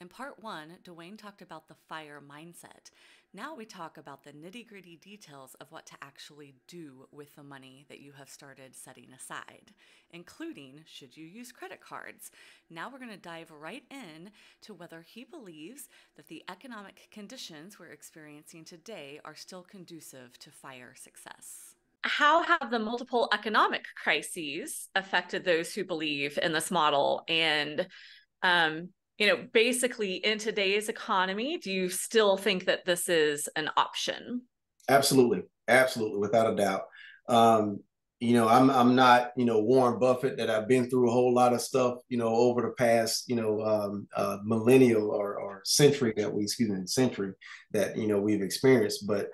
In part one, DeWayne talked about the FIRE mindset. Now we talk about the nitty-gritty details of what to actually do with the money that you have started setting aside, including should you use credit cards. Now we're going to dive right in to whether he believes that the economic conditions we're experiencing today are still conducive to FIRE success. How have the multiple economic crises affected those who believe in this model? And basically in today's economy, do you still think that this is an option? Absolutely, absolutely, without a doubt. I'm not, Warren Buffett that I've been through a whole lot of stuff, over the past, millennial or century century that we've experienced. But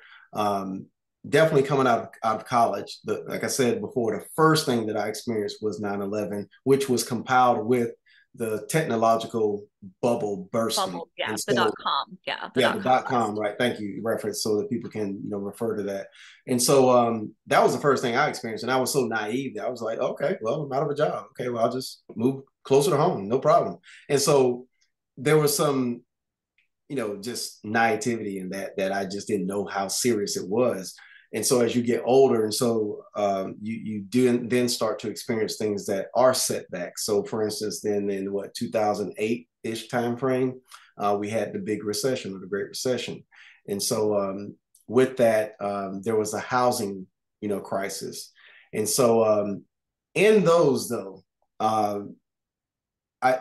definitely coming out of college, like I said before, the first thing that I experienced was 9/11, which was compiled with the technological bubble bursting. Bubble, yeah, And the so, .com, yeah, the yeah, the .com .com, bust. right? Thank you, reference so that people can refer to that. And so that was the first thing I experienced, and I was so naive that I was like, okay, well, I'm out of a job. Okay, well, I'll just move closer to home, no problem. And so there was some, just naivety in that I just didn't know how serious it was. And so as you get older, and so you do then start to experience things that are setbacks. So for instance, then in what 2008-ish time frame, we had the big recession or the Great Recession. And so with that, there was a housing, crisis. And so in those though,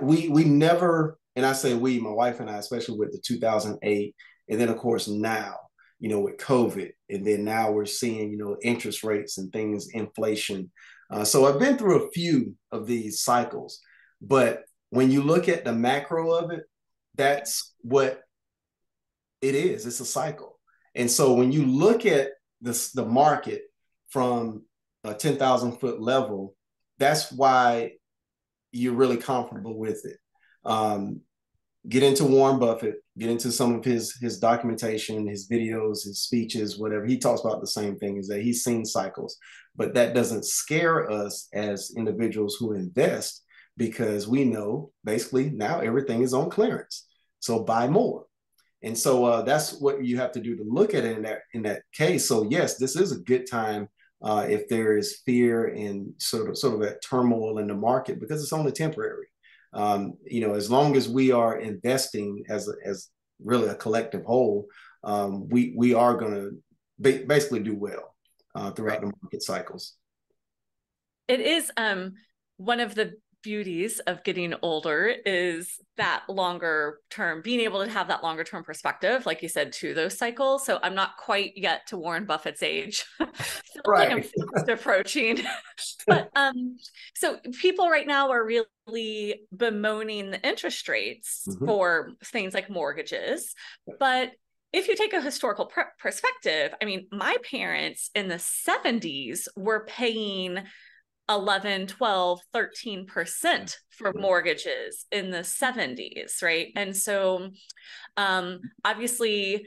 we never, and I say we, my wife and I, especially with the 2008, and then of course now, with COVID, and then now we're seeing, interest rates and things, inflation. So I've been through a few of these cycles, but when you look at the macro of it, that's what it is. It's a cycle. And so when you look at the market from a 10,000 foot level, that's why you're really comfortable with it. Get into Warren Buffett, get into some of his documentation, his videos, his speeches, whatever. He talks about the same thing, is that he's seen cycles, but that doesn't scare us as individuals who invest, because we know basically now everything is on clearance. So buy more. And so that's what you have to do to look at it in that case. So yes, this is a good time if there is fear and sort of that turmoil in the market, because it's only temporary. As long as we are investing as really a collective whole, we are going to basically do well throughout Right. the market cycles. It is one of the beauties of getting older is that longer term, being able to have that longer term perspective, like you said, to those cycles. So I'm not quite yet to Warren Buffett's age. Feels like I'm Right. fast approaching. But so people right now are really bemoaning the interest rates Mm-hmm. for things like mortgages. But if you take a historical perspective, I mean, my parents in the 70s were paying 11, 12, 13% for mortgages in the 70s, right? And so obviously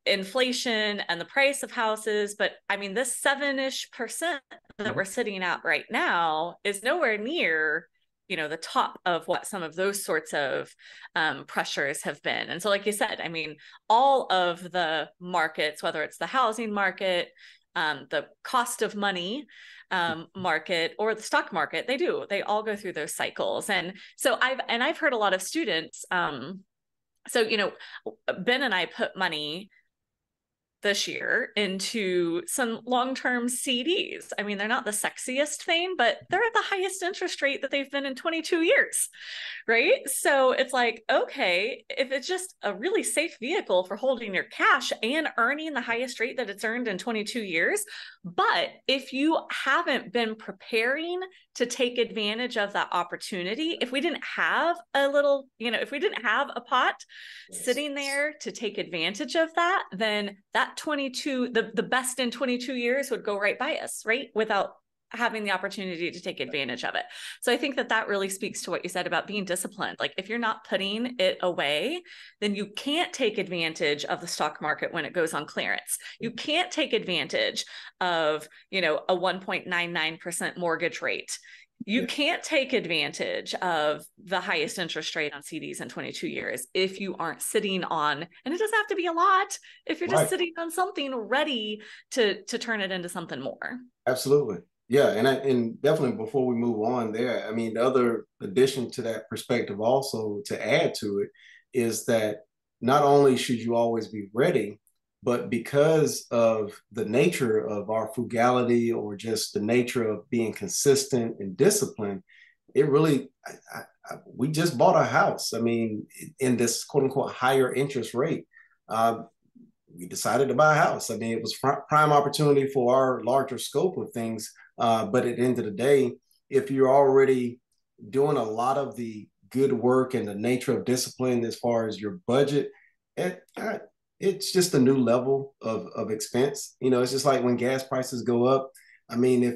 inflation and the price of houses, but I mean, this 7-ish% that we're sitting at right now is nowhere near the top of what some of those sorts of pressures have been. And so like you said, I mean, all of the markets, whether it's the housing market, the cost of money market, or the stock market, they all go through those cycles. And so I've heard a lot of students, so Ben and I put money this year into some long-term CDs. I mean, they're not the sexiest thing, but they're at the highest interest rate that they've been in 22 years, right? So it's like, okay, if it's just a really safe vehicle for holding your cash and earning the highest rate that it's earned in 22 years, but if you haven't been preparing to take advantage of that opportunity, if we didn't have a little, if we didn't have a pot sitting there to take advantage of that, then that 22, the best in 22 years would go right by us, right? Without having the opportunity to take advantage of it. So I think that really speaks to what you said about being disciplined. Like if you're not putting it away, then you can't take advantage of the stock market when it goes on clearance. You can't take advantage of, a 1.99% mortgage rate. You Yeah. can't take advantage of the highest interest rate on CDs in 22 years if you aren't sitting on, and it doesn't have to be a lot, if you're just Right. sitting on something ready to turn it into something more. Absolutely. Yeah, and definitely before we move on there, I mean, the other addition to that perspective also to add to it is that not only should you always be ready, but because of the nature of our frugality or just the nature of being consistent and disciplined, it really, we just bought a house. I mean, in this quote unquote higher interest rate. Uh, we decided to buy a house. I mean, it was prime opportunity for our larger scope of things. But at the end of the day, if you're already doing a lot of the good work and the nature of discipline as far as your budget, it, it's just a new level of expense. You know, it's just like when gas prices go up. I mean, if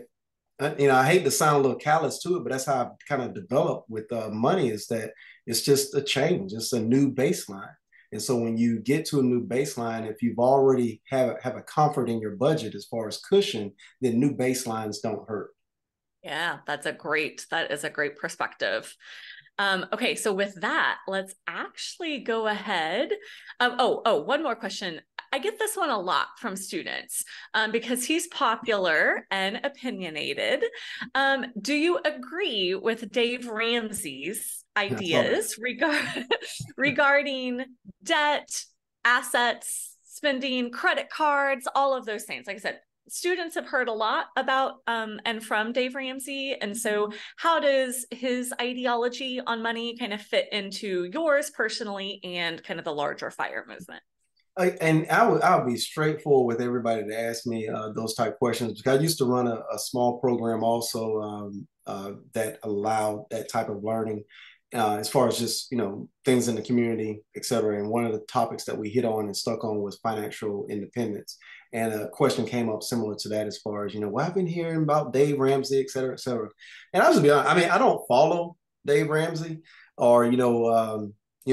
you know, I hate to sound a little callous to it, but that's how I've kind of developed with money is that it's just a change. It's a new baseline. And so when you get to a new baseline, if you've already have a comfort in your budget as far as cushion, then new baselines don't hurt. Yeah, that is a great perspective. Okay, so with that, let's actually go ahead. One more question. I get this one a lot from students because he's popular and opinionated. Do you agree with Dave Ramsey's I saw that. ideas regarding debt, assets, spending, credit cards, all of those things? Like I said, students have heard a lot about and from Dave Ramsey. And so how does his ideology on money kind of fit into yours personally and kind of the larger FIRE movement? And I'll be straightforward with everybody to ask me those type questions because I used to run a small program also that allowed that type of learning as far as just things in the community, et cetera. And one of the topics that we hit on and stuck on was financial independence. And a question came up similar to that as far as well, I've been hearing about Dave Ramsey, et cetera, et cetera. And I'll just be honest, I mean, I don't follow Dave Ramsey or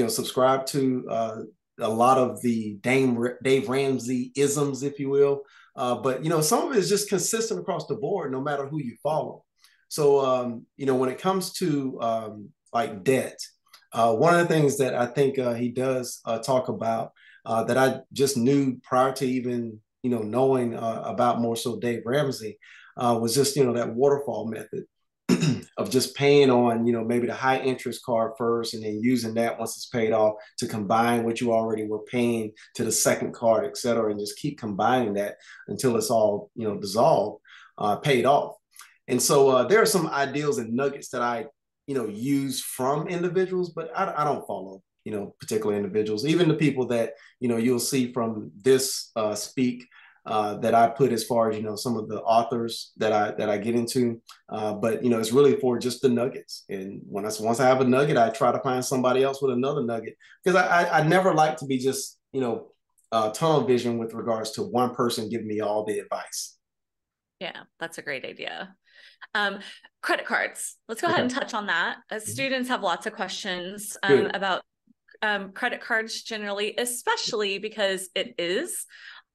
subscribe to a lot of the Dave Ramsey isms, if you will. But some of it is just consistent across the board, no matter who you follow. So when it comes to like debt, one of the things that I think he does talk about that I just knew prior to even knowing about more so Dave Ramsey was just that waterfall method of just paying on, maybe the high interest card first and then using that once it's paid off to combine what you already were paying to the second card, et cetera, and just keep combining that until it's all, dissolved, paid off. And so there are some ideals and nuggets that I, use from individuals, but I don't follow, particular individuals, even the people that, you'll see from this speak that I put as far as some of the authors that I get into, but it's really for just the nuggets. And once I have a nugget, I try to find somebody else with another nugget because I never like to be just tunnel vision with regards to one person giving me all the advice. Yeah, that's a great idea. Credit cards. Let's go ahead Okay. and touch on that. Students have lots of questions Good. about credit cards generally, especially because it is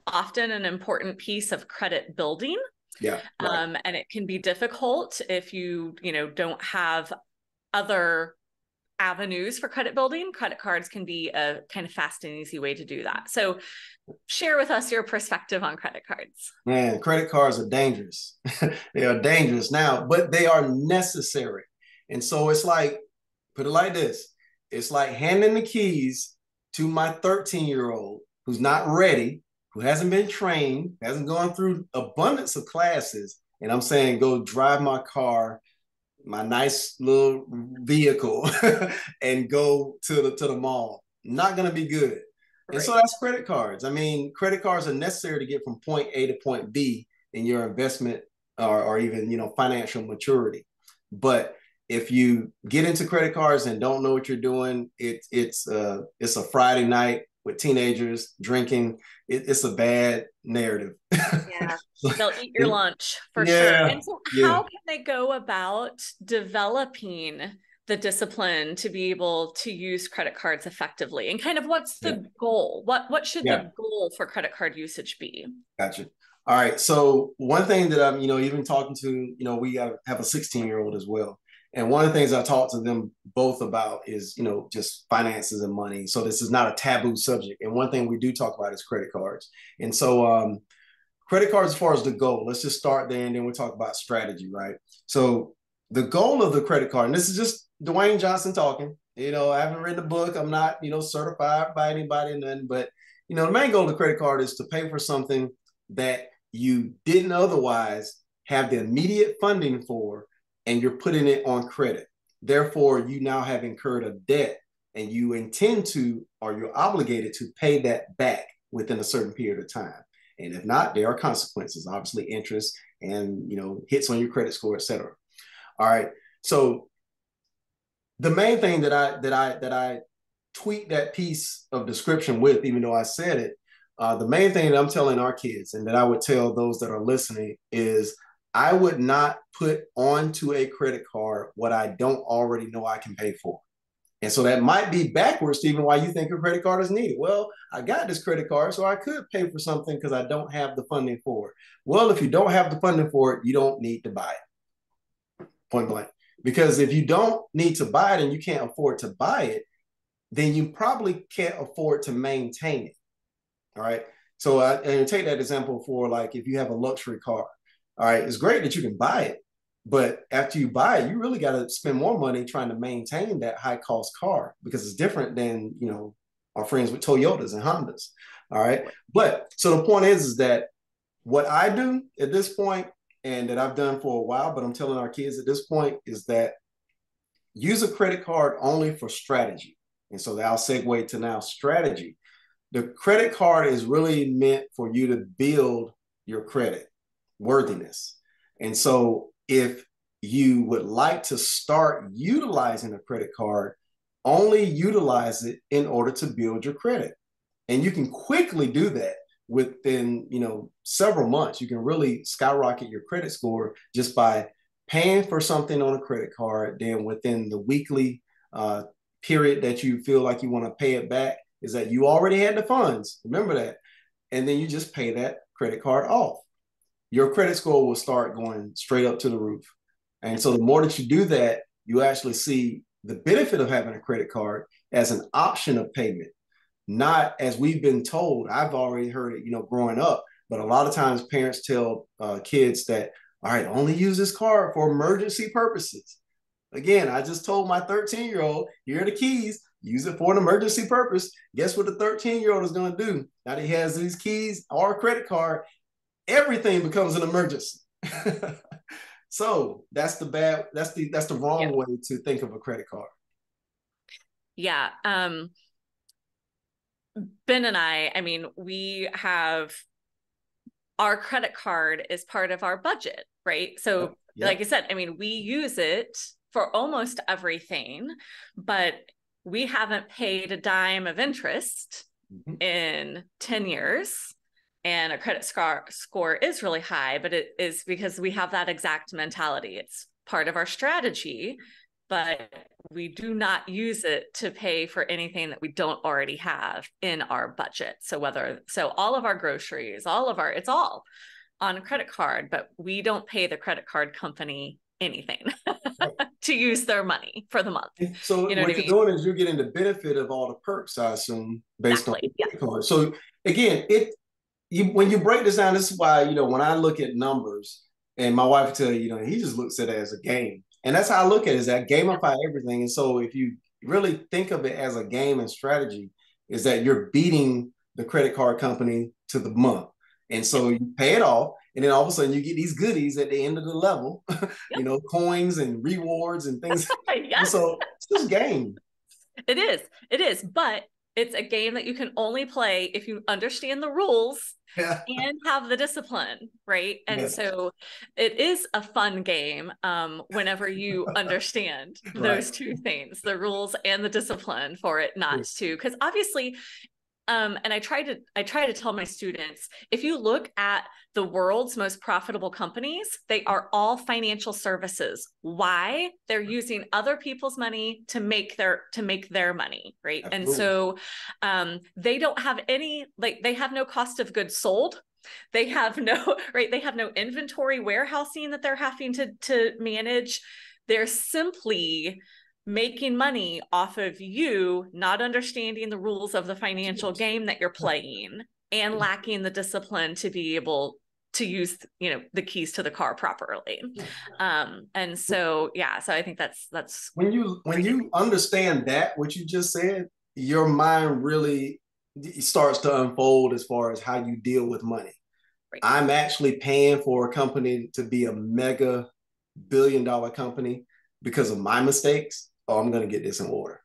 often an important piece of credit building. Yeah. Right. And it can be difficult if you don't have other avenues for credit building. Credit cards can be a kind of fast and easy way to do that. So share with us your perspective on credit cards. Man, credit cards are dangerous. They are dangerous now, but they are necessary. And so it's like, put it like this. It's like handing the keys to my 13-year-old who's not ready, who hasn't been trained, hasn't gone through abundance of classes. And I'm saying, go drive my car, my nice little vehicle, and go to the mall. Not going to be good. And so Right. that's credit cards. I mean, credit cards are necessary to get from point A to point B in your investment or even, financial maturity. But if you get into credit cards and don't know what you're doing, it's a Friday night with teenagers drinking. It's a bad narrative. Yeah. They'll eat your lunch for sure. Yeah, And so yeah. how can they go about developing the discipline to be able to use credit cards effectively? And kind of what's the goal? What should the goal for credit card usage be? Gotcha. All right. So one thing that I'm, even talking to, we have a 16-year-old as well. And one of the things I talk to them both about is, just finances and money. So this is not a taboo subject. And one thing we do talk about is credit cards. And so credit cards, as far as the goal, let's just start there and then we'll talk about strategy, right? So the goal of the credit card, and this is just DeWayne Johnson talking, I haven't written a book. I'm not, certified by anybody and nothing, but, the main goal of the credit card is to pay for something that you didn't otherwise have the immediate funding for, and you're putting it on credit. Therefore, you now have incurred a debt and you intend to, or you're obligated to pay that back within a certain period of time. And if not, there are consequences, obviously interest and, hits on your credit score, et cetera. All right. So the main thing that I tweak that piece of description with, even though I said it, the main thing that I'm telling our kids and that I would tell those that are listening is I would not put onto a credit card what I don't already know I can pay for. And so that might be backwards to even why you think a credit card is needed. Well, I got this credit card, so I could pay for something because I don't have the funding for it. Well, if you don't have the funding for it, you don't need to buy it. Point blank. Because if you don't need to buy it and you can't afford to buy it, then you probably can't afford to maintain it. All right. So and take that example for like if you have a luxury car. All right. It's great that you can buy it, but after you buy it, you really got to spend more money trying to maintain that high cost car because it's different than, our friends with Toyotas and Hondas. All right. But so the point is that what I do at this point and that I've done for a while, but I'm telling our kids at this point is that use a credit card only for strategy. And so I'll segue to now strategy. The credit card is really meant for you to build your credit worthiness. And so if you would like to start utilizing a credit card, only utilize it in order to build your credit. And you can quickly do that within, several months. You can really skyrocket your credit score just by paying for something on a credit card. Then within the weekly period that you feel like you want to pay it back is that you already had the funds. Remember that. And then you just pay that credit card off. Your credit score will start going straight up to the roof. And so the more that you do that, you actually see the benefit of having a credit card as an option of payment, not as we've been told. I've already heard it, growing up, but a lot of times parents tell kids that, all right, only use this card for emergency purposes. Again, I just told my 13-year-old, here are the keys, use it for an emergency purpose. Guess what the 13-year-old is going to do? Now that he has these keys or a credit card, everything becomes an emergency. So that's the wrong way to think of a credit card. Yeah. Ben and I mean, we have our credit card is part of our budget, right? So like I said, I mean, we use it for almost everything, but we haven't paid a dime of interest in 10 years. And a credit score is really high, but it is because we have that exact mentality. It's part of our strategy, but we do not use it to pay for anything that we don't already have in our budget. So all of our groceries, it's all on a credit card, but we don't pay the credit card company anything to use their money for the month. So what you're doing is you're getting the benefit of all the perks, I assume, based on the credit card. So again, when you break this down, this is why, when I look at numbers and my wife will tell you, he just looks at it as a game. And that's how I look at it, is that gamify everything. And so if you really think of it as a game and strategy, is that you're beating the credit card company to the month. And so you pay it off. And then all of a sudden you get these goodies at the end of the level, coins and rewards and things. And so it's just a game. It is. But it's a game that you can only play if you understand the rules and have the discipline, right? And so it is a fun game whenever you understand those two things, the rules and the discipline for it not to, because obviously And I try to tell my students, if you look at the world's most profitable companies, they are all financial services. Why? They're using other people's money to make their money, right? Absolutely. And so they don't have any, like, they have no cost of goods sold. They have no, right? They have no inventory warehousing that they're having to manage. They're simply making money off of you not understanding the rules of the financial game that you're playing and lacking the discipline to be able to use, you know, the keys to the car properly. And so, yeah, so I think that's when you understand that, what you just said, your mind really starts to unfold as far as how you deal with money. right. I'm actually paying for a company to be a mega billion-dollar company because of my mistakes. Oh, I'm going to get this in order.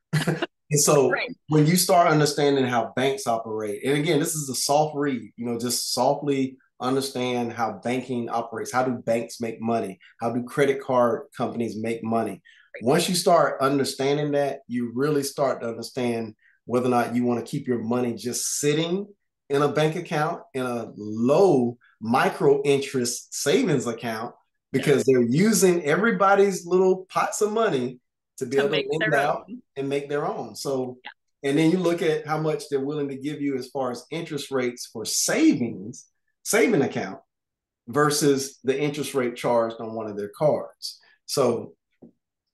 And so Right. when you start understanding how banks operate, and again, this is a soft read, you know, just softly understand how banking operates. How do banks make money? How do credit card companies make money? Right. Once you start understanding that, you really start to understand whether or not you want to keep your money just sitting in a bank account, in a low micro interest savings account, because they're using everybody's little pots of money to be able to lend out and make their own. So, and then you look at how much they're willing to give you as far as interest rates for saving account versus the interest rate charged on one of their cards. So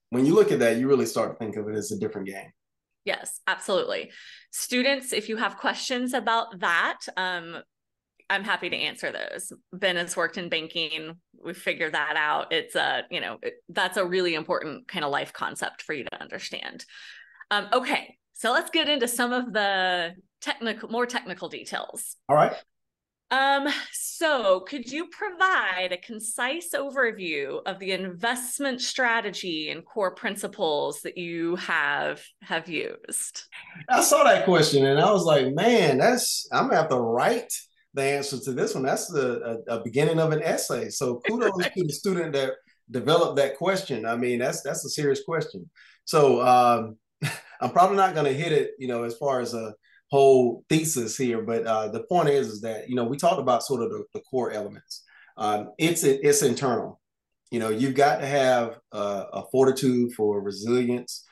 when you look at that, you really start to think of it as a different game. Yes, absolutely. Students, if you have questions about that, I'm happy to answer those. Ben has worked in banking. We figured that out. It's that's a really important kind of life concept for you to understand. Okay, so let's get into some of the more technical details. All right. So could you provide a concise overview of the investment strategy and core principles that you have used? I saw that question and I was like, man, I'm gonna have to write the answer to this one. That's a beginning of an essay. So kudos to the student that developed that question. I mean, that's a serious question. So I'm probably not going to hit it, you know, as far as a whole thesis here, but the point is that, you know, we talked about sort of the core elements. It's internal. You know, you've got to have a fortitude for resilience,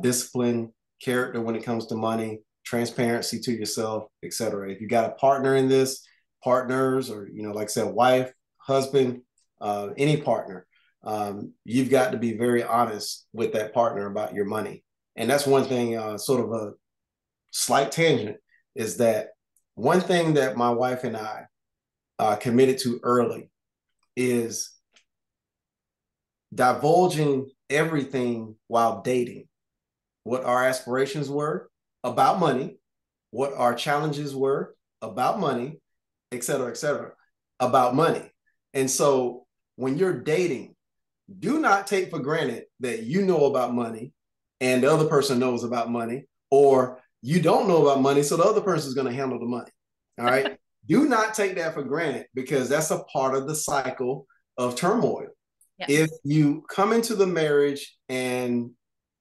discipline, character when it comes to money, transparency to yourself, et cetera. If you got a partner in this, partners, or, you know, like I said, wife, husband, any partner, you've got to be very honest with that partner about your money. And that's one thing, sort of a slight tangent, is that one thing that my wife and I committed to early is divulging everything while dating, what our aspirations were about money, what our challenges were about money, et cetera, about money. And so when you're dating, do not take for granted that you know about money and the other person knows about money, or you don't know about money, so the other person is going to handle the money. All right. Do not take that for granted, because that's a part of the cycle of turmoil. Yes. If you come into the marriage and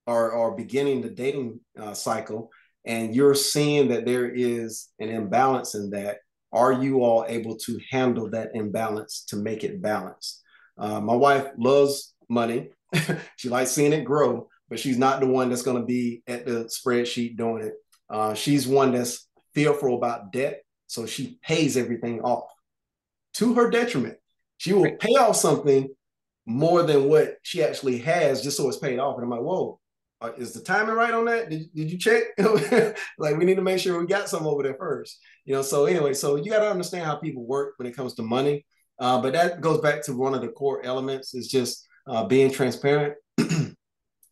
are beginning the dating cycle, and you're seeing that there is an imbalance in that, are you all able to handle that imbalance to make it balanced? My wife loves money. She likes seeing it grow, but she's not the one that's going to be at the spreadsheet doing it. She's one that's fearful about debt, so she pays everything off to her detriment. She will pay off something more than what she actually has just so it's paid off. And I'm like, whoa, is the timing right on that? Did you check? Like, we need to make sure we got some over there first. You know, so anyway, so you got to understand how people work when it comes to money. But that goes back to one of the core elements, is just being transparent.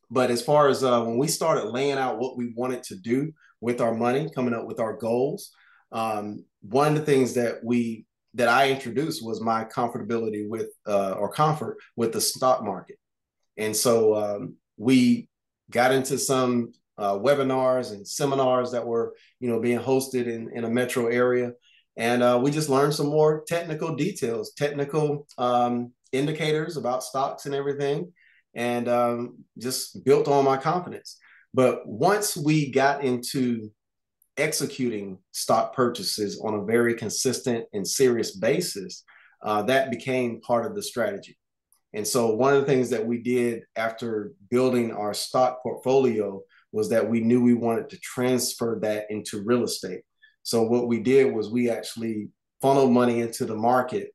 But as far as when we started laying out what we wanted to do with our money, coming up with our goals, one of the things that I introduced was my comfortability with or comfort with the stock market. And so we got into some webinars and seminars that were, you know, being hosted in a metro area. And we just learned some more technical details, technical indicators about stocks and everything, and just built on my confidence. But once we got into executing stock purchases on a very consistent and serious basis, that became part of the strategy. And so one of the things that we did after building our stock portfolio was that we knew we wanted to transfer that into real estate. So what we did was we actually funneled money into the market.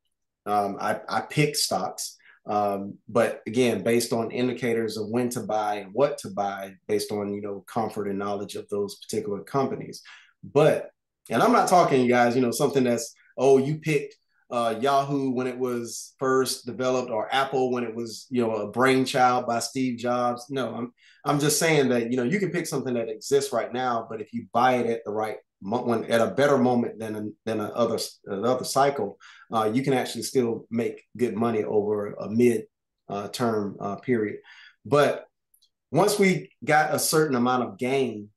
I picked stocks, but again, based on indicators of when to buy and what to buy, based on, you know, comfort and knowledge of those particular companies. But, and I'm not talking, you guys, you know, something that's, oh, you picked Yahoo when it was first developed, or Apple when it was, you know, a brainchild by Steve Jobs. No, I'm just saying that, you know, you can pick something that exists right now, but if you buy it at the right when at a better moment than another cycle, you can actually still make good money over a mid-term period. But once we got a certain amount of gain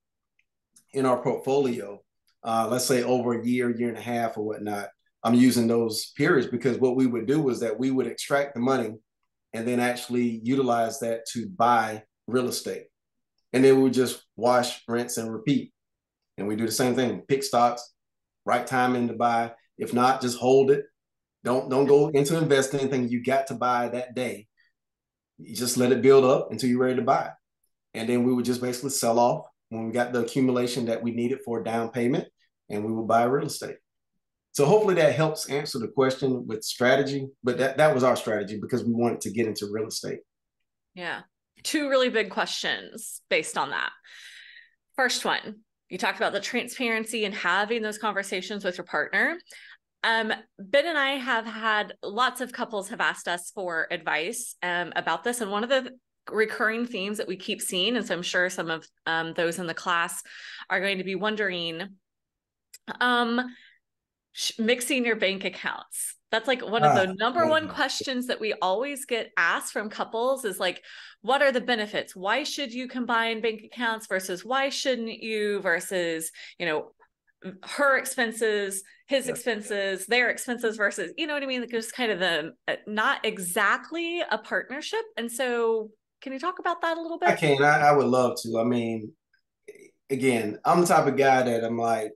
in our portfolio, let's say over a year, year and a half or whatnot, I'm using those periods because what we would do was that we would extract the money and then actually utilize that to buy real estate. And then we would just wash, rinse, and repeat. And we do the same thing, pick stocks, right timing to buy. If not, just hold it. Don't go into invest in anything you got to buy that day. You just let it build up until you're ready to buy. And then we would just basically sell off when we got the accumulation that we needed for a down payment, and we would buy real estate. So hopefully that helps answer the question with strategy, but that was our strategy because we wanted to get into real estate. Yeah. Two really big questions based on that. First one, you talked about the transparency and having those conversations with your partner. Ben and I have had lots of couples have asked us for advice about this. And one of the recurring themes that we keep seeing, and so I'm sure some of those in the class are going to be wondering, mixing your bank accounts. That's like one of the number one questions that we always get asked from couples is like, what are the benefits? Why should you combine bank accounts versus why shouldn't you, versus, you know, her expenses, his expenses, their expenses versus, you know what I mean? Like just kind of the, not exactly a partnership. And so can you talk about that a little bit? I can, I would love to. I mean, again, I'm the type of guy that I'm like,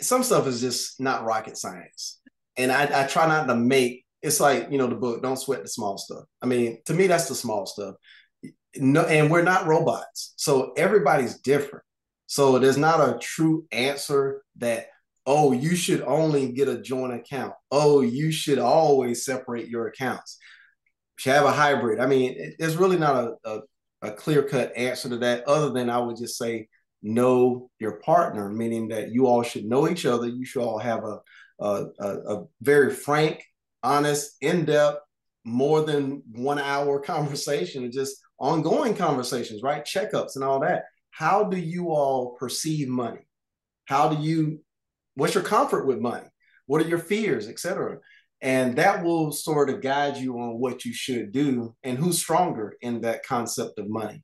some stuff is just not rocket science. And I try not to make, it's like, you know, the book, Don't Sweat the Small Stuff. I mean, to me, that's the small stuff. No, and we're not robots. So everybody's different. So there's not a true answer that, oh, you should only get a joint account. Oh, you should always separate your accounts. You should have a hybrid. I mean, there's really not a clear-cut answer to that, other than I would just say, know your partner, meaning that you all should know each other. You should all have a very frank, honest, in-depth, more than 1 hour conversation, and just ongoing conversations, right? Checkups and all that. How do you all perceive money? What's your comfort with money? What are your fears, etc.? And that will sort of guide you on what you should do and who's stronger in that concept of money.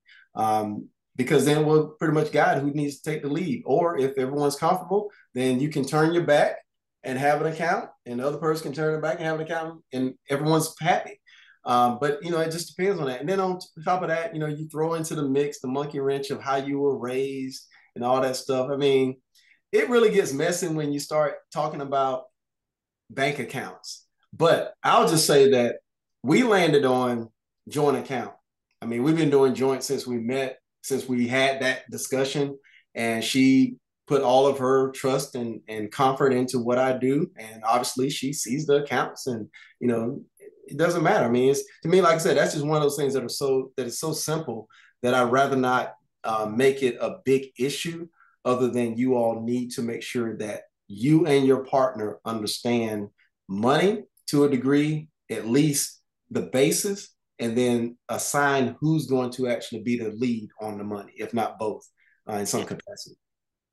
Because then we'll pretty much guide who needs to take the lead. Or if everyone's comfortable, then you can turn your back and have an account, and the other person can turn their back and have an account, and everyone's happy. But, you know, it just depends on that. And then on top of that, you know, you throw into the mix the monkey wrench of how you were raised and all that stuff. I mean, it really gets messy when you start talking about bank accounts. But I'll just say that we landed on joint account. I mean, we've been doing joint since we met, since we had that discussion, and she put all of her trust and comfort into what I do. And obviously she sees the accounts, and, you know, it doesn't matter. I mean, it's, to me, like I said, that's just one of those things that is so simple that I'd rather not make it a big issue, other than you all need to make sure that you and your partner understand money to a degree, at least the basis, and then assign who's going to actually be the lead on the money, if not both, in some capacity.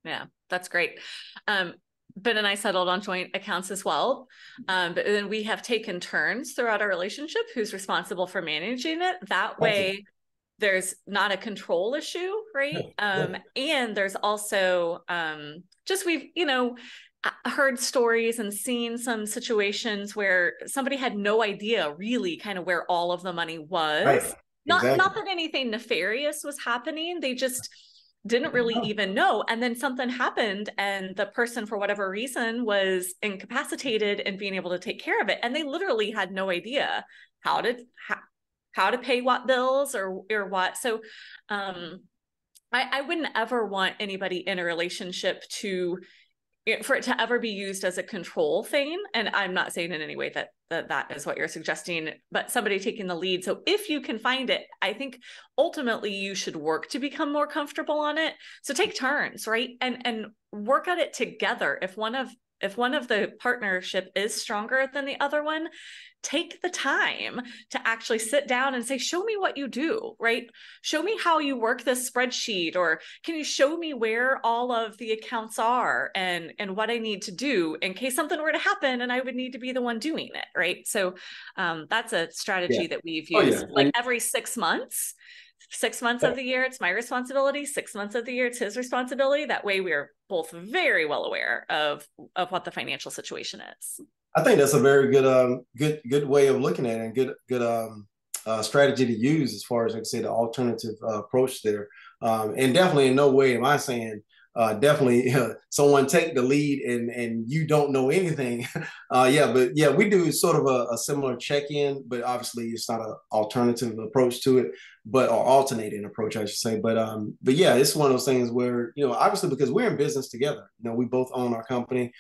Yeah, that's great. Ben and I settled on joint accounts as well. But then we have taken turns throughout our relationship who's responsible for managing it. That way there's not a control issue, right? And there's also just, we've, you know, heard stories and seen some situations where somebody had no idea really kind of where all of the money was. Not that anything nefarious was happening. They just didn't really even know. And then something happened and the person, for whatever reason, was incapacitated in being able to take care of it. And they literally had no idea how to pay what bills or what. So I wouldn't ever want anybody in a relationship for it to ever be used as a control thing. And I'm not saying in any way that is what you're suggesting, but somebody taking the lead. So if you can find it, I think ultimately you should work to become more comfortable on it. So take turns, right? And work at it together. If one of the partnership is stronger than the other one, take the time to actually sit down and say, show me what you do, right? Show me how you work this spreadsheet, or can you show me where all of the accounts are and what I need to do in case something were to happen and I would need to be the one doing it, right? So that's a strategy that we've used. Like every 6 months. 6 months of the year, it's my responsibility. 6 months of the year, it's his responsibility. That way we're both very well aware of what the financial situation is. I think that's a very good way of looking at it, and good strategy to use as far as, like I say, the alternative approach there. And definitely in no way am I saying definitely someone take the lead and you don't know anything. But we do sort of a similar check-in, but obviously it's not an alternative approach to it, or alternating approach, I should say. But yeah, it's one of those things where, obviously because we're in business together, we both own our company.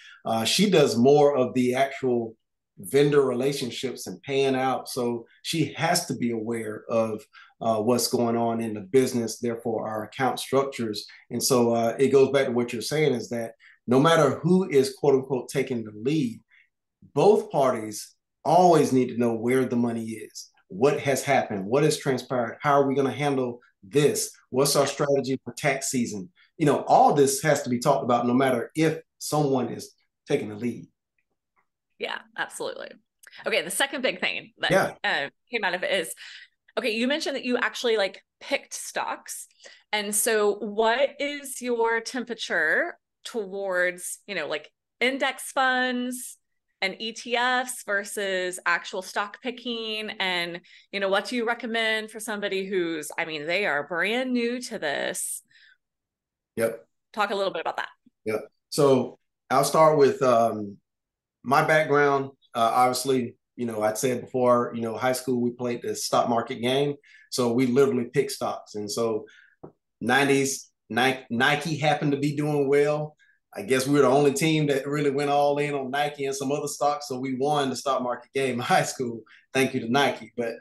She does more of the actual vendor relationships and paying out. So she has to be aware of what's going on in the business, therefore our account structures. And so it goes back to what you're saying, is that no matter who is quote unquote taking the lead, both parties always need to know where the money is, what has happened, what has transpired, how are we going to handle this, what's our strategy for tax season. All this has to be talked about no matter if someone is taking the lead. Yeah, absolutely. Okay, the second big thing that came out of it is, okay, you mentioned that you actually picked stocks. And so what is your temperature towards, index funds and ETFs versus actual stock picking? And, what do you recommend for somebody who's, they are brand new to this? Yep. Talk a little bit about that. Yep. So I'll start with my background. Obviously, I'd said before, high school, we played the stock market game. So we literally picked stocks. And so 90s, Nike happened to be doing well. I guess we were the only team that really went all in on Nike and some other stocks. So we won the stock market game in high school. Thank you to Nike. But,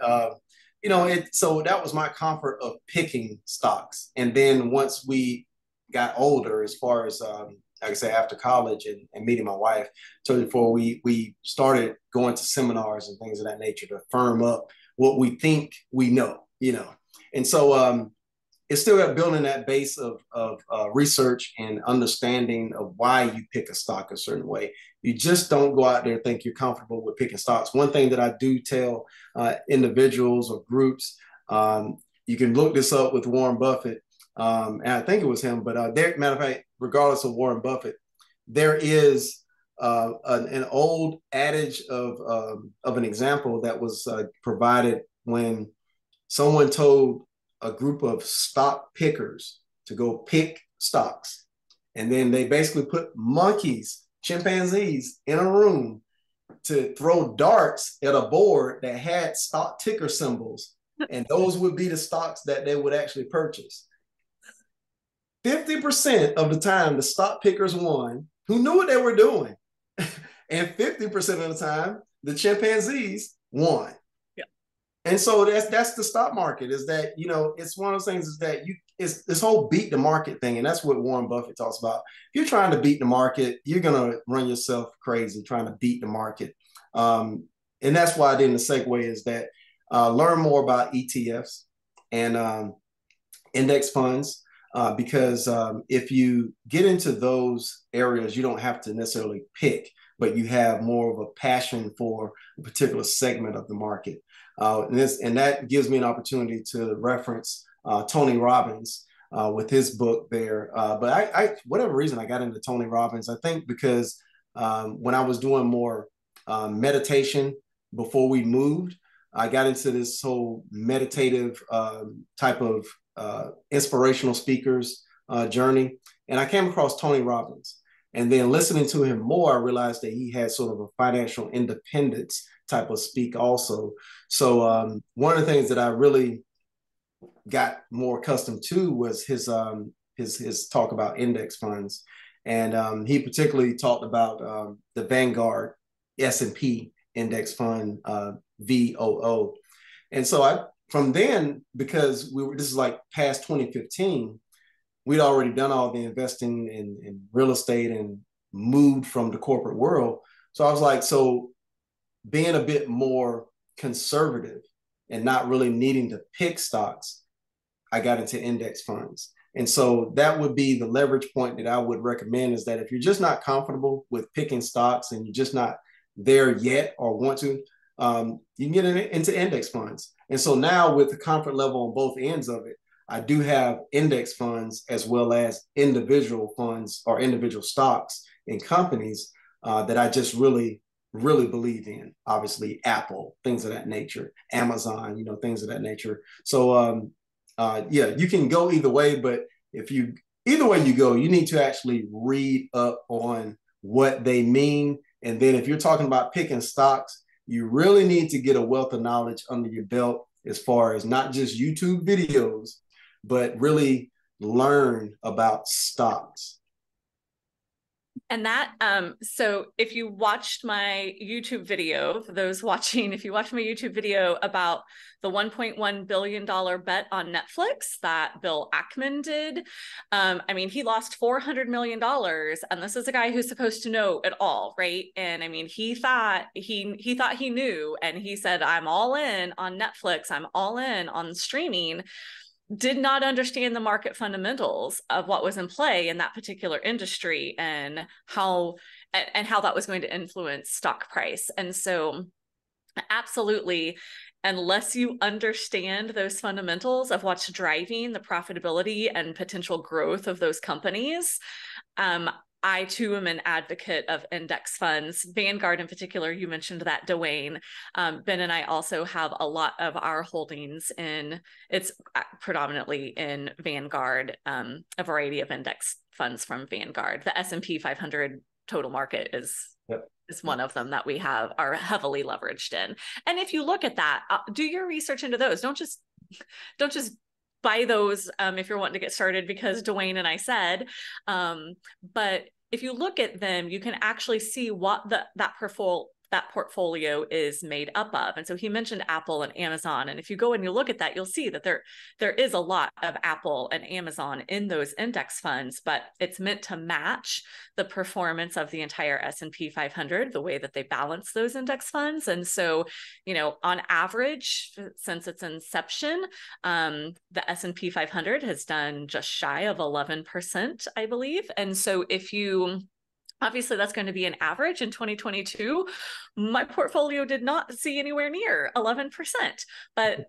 so that was my comfort of picking stocks. And then once we got older, as far as, like I say, after college and meeting my wife, so before we started going to seminars and things of that nature to firm up what we think we know. And so it's still got building that base of research and understanding of why you pick a stock a certain way. You just don't go out there and think you're comfortable with picking stocks. One thing that I do tell individuals or groups, you can look this up with Warren Buffett, and I think it was him, but matter of fact, regardless of Warren Buffett, there is an old adage of an example that was provided when someone told a group of stock pickers to go pick stocks. And then they basically put monkeys, chimpanzees in a room to throw darts at a board that had stock ticker symbols. And those would be the stocks that they would actually purchase. 50% of the time, the stock pickers won, who knew what they were doing. And 50% of the time, the chimpanzees won. Yeah. And so that's the stock market, is that, it's one of those things, is that it's this whole beat the market thing. And that's what Warren Buffett talks about. If you're trying to beat the market, you're going to run yourself crazy trying to beat the market. And that's why then the segue is that learn more about ETFs and index funds. Because if you get into those areas, you don't have to necessarily pick, but you have more of a passion for a particular segment of the market. And that gives me an opportunity to reference Tony Robbins with his book there. But I whatever reason, I got into Tony Robbins, I think because when I was doing more meditation before we moved, I got into this whole meditative type of inspirational speakers journey. And I came across Tony Robbins. And then listening to him more, I realized that he had sort of a financial independence type of speak also. So one of the things that I really got more accustomed to was his talk about index funds. And he particularly talked about the Vanguard S&P index fund, VOO. And so from then, because this is like past 2015, we'd already done all the investing in real estate and moved from the corporate world. So I was like, so being a bit more conservative and not really needing to pick stocks, I got into index funds. And so that would be the leverage point that I would recommend, is that if you're just not comfortable with picking stocks and you're just not there yet or want to, you can get into index funds. And so now with the comfort level on both ends of it, I do have index funds as well as individual funds or individual stocks in companies that I just really believe in. Obviously, Apple, things of that nature, Amazon, things of that nature. So yeah, you can go either way, but either way you go, you need to actually read up on what they mean. And then if you're talking about picking stocks, you really need to get a wealth of knowledge under your belt, as far as not just YouTube videos, but really learn about stocks. And that, so if you watched my YouTube video, for those watching, if you watched my YouTube video about the $1.1 billion bet on Netflix that Bill Ackman did, I mean, he lost $400 million, and this is a guy who's supposed to know it all, right? And I mean, he thought he knew, and he said, I'm all in on Netflix, I'm all in on streaming. Did not understand the market fundamentals of what was in play in that particular industry and how that was going to influence stock price. And so absolutely, unless you understand those fundamentals of what's driving the profitability and potential growth of those companies, I too am an advocate of index funds. Vanguard in particular, you mentioned that, DeWayne. Ben and I also have a lot of our holdings it's predominantly in Vanguard, a variety of index funds from Vanguard. The S&P 500 total market is one of them that we are heavily leveraged in. And if you look at that, do your research into those. Don't just buy those if you're wanting to get started because DeWayne and I said, but if you look at them, you can actually see what that portfolio is made up of. And so he mentioned Apple and Amazon. And if you go and you look at that, you'll see that there is a lot of Apple and Amazon in those index funds, but it's meant to match the performance of the entire S&P 500, the way that they balance those index funds. And so, on average, since its inception, the S&P 500 has done just shy of 11%, I believe. And so obviously, that's going to be an average. In 2022, my portfolio did not see anywhere near 11%. But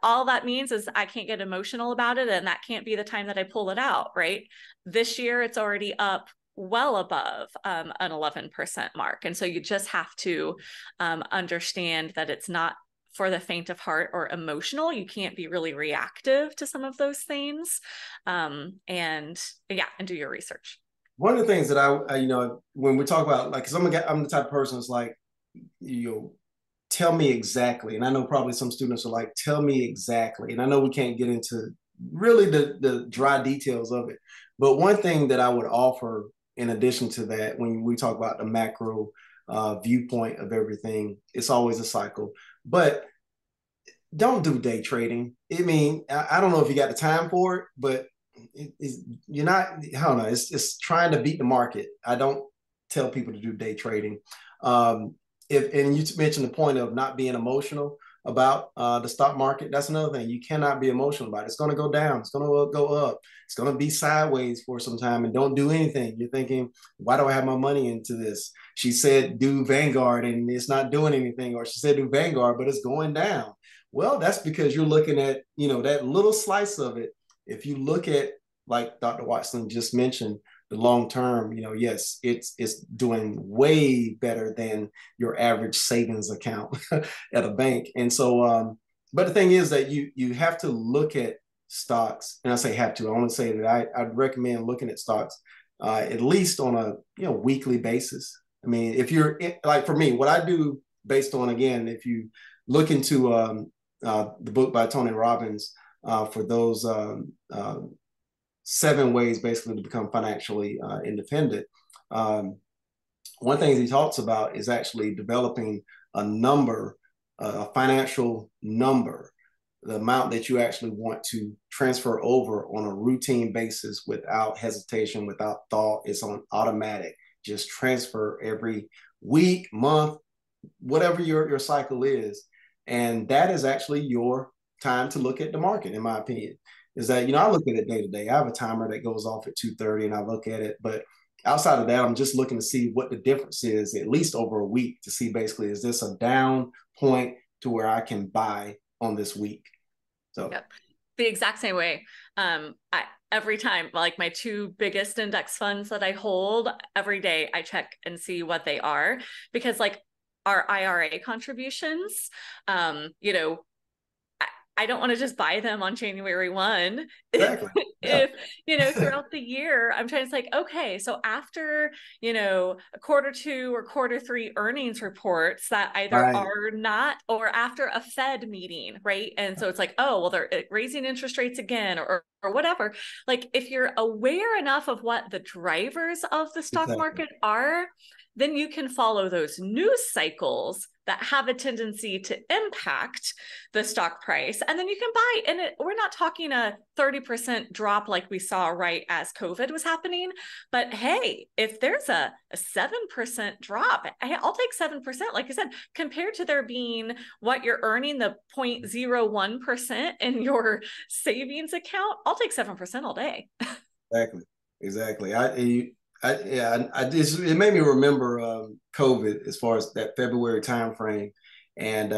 all that means is I can't get emotional about it, and that can't be the time that I pull it out, right? This year, it's already up well above an 11% mark. And so you just have to understand that it's not for the faint of heart or emotional. You can't be really reactive to some of those things. And do your research. One of the things that I when we talk about, like, because I'm the type of person that's like, tell me exactly. And I know probably some students are like, tell me exactly. And I know we can't get into really the dry details of it. But one thing that I would offer in addition to that, when we talk about the macro viewpoint of everything, it's always a cycle. But don't do day trading. I mean, I don't know if you got the time for it, but you're not, I don't know, it's trying to beat the market. I don't tell people to do day trading. And you mentioned the point of not being emotional about the stock market. That's another thing. You cannot be emotional about it. It's going to go down. It's going to go up. It's going to be sideways for some time, and don't do anything. You're thinking, why do I have my money into this? She said, do Vanguard, and it's not doing anything. Or she said, do Vanguard, but it's going down. Well, that's because you're looking at, that little slice of it. If you look at, like Dr. Watson just mentioned, the long term, yes, it's doing way better than your average savings account at a bank. And so, but the thing is that you have to look at stocks, and I say have to, I want to say that I'd recommend looking at stocks at least on a weekly basis. I mean, if you're like for me, what I do based on, again, if you look into the book by Tony Robbins for those 7 ways basically to become financially independent. One thing he talks about is actually developing a number, a financial number, the amount that you actually want to transfer over on a routine basis without hesitation, without thought. It's on automatic. Just transfer every week, month, whatever your cycle is. And that is actually your time to look at the market, in my opinion. Is that, I look at it day to day. I have a timer that goes off at 2:30 and I look at it. But outside of that, I'm just looking to see what the difference is, at least over a week, to see basically, is this a down point to where I can buy on this week? So yep. The exact same way. Every time, like my 2 biggest index funds that I hold, every day I check and see what they are, because like our IRA contributions, I don't want to just buy them on January 1. exactly. Yeah. If, throughout the year, I'm trying to like, okay, so after, a Q2 or Q3 earnings reports that either Right. are not, or after a Fed meeting, right? And so it's like, oh, well, they're raising interest rates again, or whatever. Like if you're aware enough of what the drivers of the stock Exactly. market are, then you can follow those news cycles that have a tendency to impact the stock price. And then you can buy, and we're not talking a 30% drop like we saw right as COVID was happening. But hey, if there's a 7% drop, hey, I'll take 7%. Like I said, compared to there being what you're earning, the 0.01% in your savings account, I'll take 7% all day. Exactly. It made me remember COVID as far as that February timeframe, and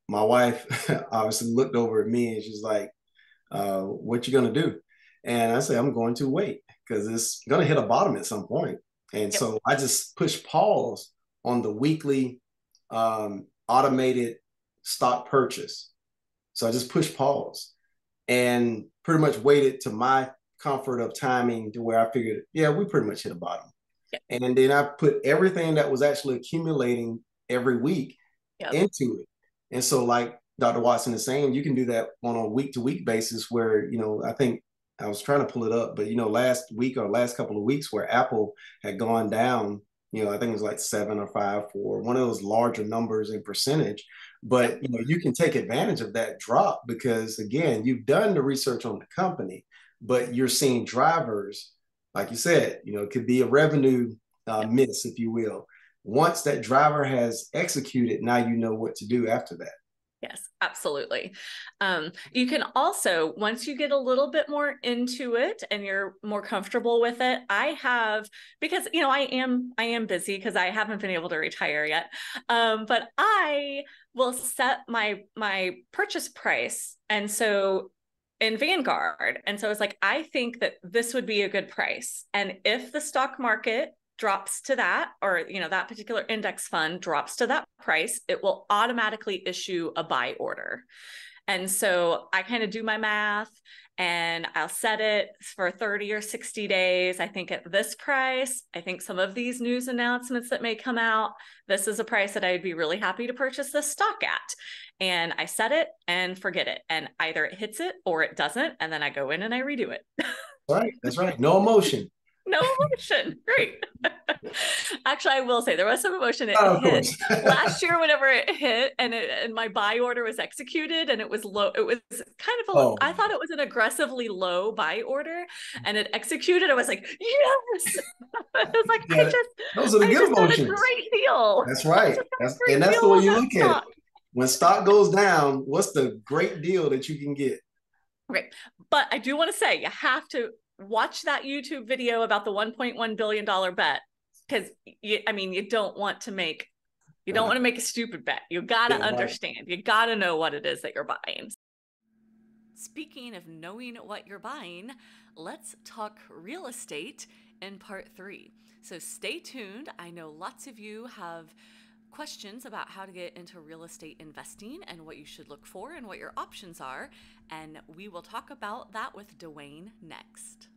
my wife obviously looked over at me and she's like, "What you gonna do?" And I said, "I'm going to wait because it's gonna hit a bottom at some point." And Yep. so I just pushed pause on the weekly automated stock purchase. So I just pushed pause and pretty much waited to my comfort of timing to where I figured, yeah, we pretty much hit a bottom. Yep. And then I put everything that was actually accumulating every week Yep. into it. And so, like Dr. Watson is saying, you can do that on a week to week basis where, I think I was trying to pull it up, but, last week or last couple of weeks where Apple had gone down, I think it was like 7 or 5 for one of those larger numbers in percentage. But, you can take advantage of that drop because, again, you've done the research on the company, but you're seeing drivers, like you said, it could be a revenue miss, if you will. Once that driver has executed, now you know what to do after that. Yes, absolutely. You can also, once you get a little bit more into it and you're more comfortable with it, because I am busy because I haven't been able to retire yet. But I will set my purchase price, and so in Vanguard, and so it's like I think that this would be a good price, and if the stock market drops to that, or that particular index fund drops to that price, it will automatically issue a buy order. And so I kind of do my math and I'll set it for 30 or 60 days. I think at this price, I think some of these news announcements that may come out, this is a price that I'd be really happy to purchase this stock at. And I set it and forget it. And either it hits it or it doesn't. And then I go in and I redo it. Right. That's right. No emotion. No emotion. Great. Actually, I will say there was some emotion. It of hit course. last year whenever it hit, and my buy order was executed, and it was low. It was kind of I thought it was an aggressively low buy order, and it executed. I was like, yes. I was like, Yeah, those are the I good just got a emotions. great deal. That's right. That's the Deal way on you that look at it. stock. When stock goes down, what's the great deal that you can get? Right. But I do want to say you have to watch that YouTube video about the $1.1 billion bet, because you don't want to make a stupid bet. You got to understand. You got to know what it is that you're buying. Speaking of knowing what you're buying, let's talk real estate in part 3. So stay tuned. I know lots of you have questions about how to get into real estate investing and what you should look for and what your options are. And we will talk about that with DeWayne next.